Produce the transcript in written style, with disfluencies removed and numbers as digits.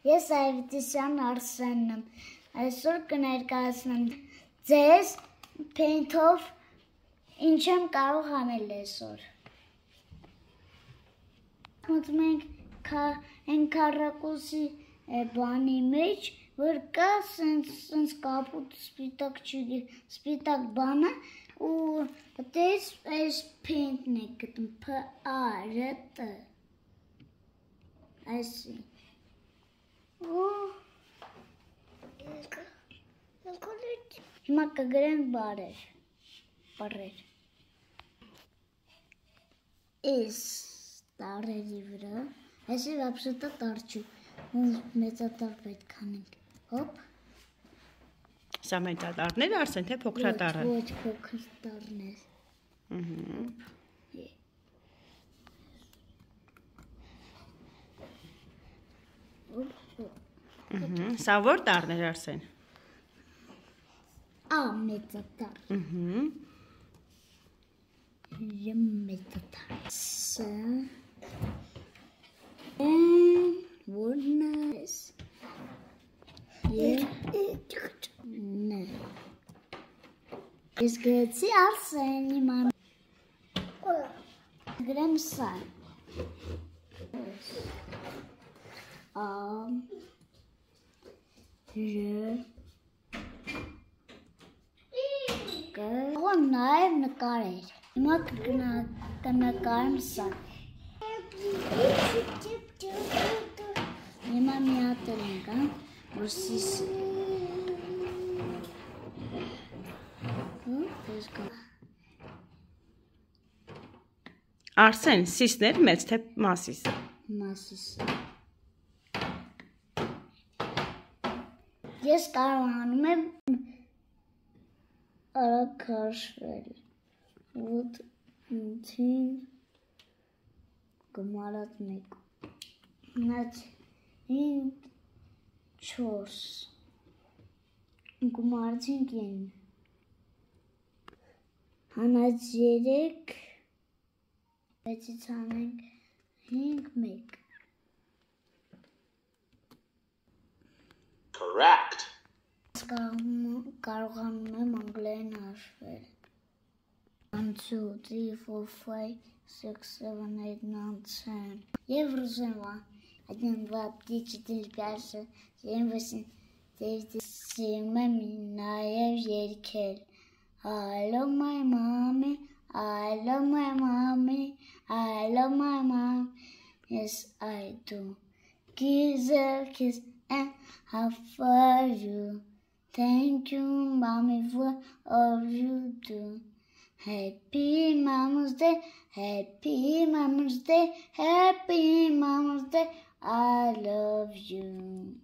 Ես Այվետիսյան Արսենն եմ, այսօր կներկայացնեմ ձեզ Paint-ով ինչ եմ կարող անել այսօր։ Մտնում ենք այն քառակուսի բանի մեջ, որ կա սենց կապուտ սպիտակ բանը ու դες այս paint-ն է գտնում, P-A-R-T այսի հիմա կգրենք բառեր այս տառերի վրա այսի вообще-то տարչու մեծատար պետք անենք հոպ Սա մեծատառներ Արսեն թե փոքրատառը ոչ փոքր տառներ Սա որ տառներ Արսեն Ա մեծատառ մեծատառ Սա որն է Ես գրեցի Արսենի ման գրեմ սա Կարող նաև նկարել հիմա կնկարեմ սա հիմա միատել ենք որ սիսը Արսեն սիսներ մեծ թե մասիս Մասիս Ես կարողանում եմ արագ քաշվել Вот ինքին գումարած մեկ Նաց 5 4 գումարեցինք են Հանած 3 Բեցից անենք 5 1 Correct. Կարողանում եմ անգլերեն հաշվել 1 2 3 4 5 6 7 8 9 10 Եվ ռուզենվա 1 2 3 4 5 7 8 9 Սիրում եմ նաև երգել I love my mommy I love my mommy I love my mom Yes I do Kiss a kiss and how are you Thank you mommy for all you do Happy Mama's Day Happy Mama's Day Happy Mama's Day I love you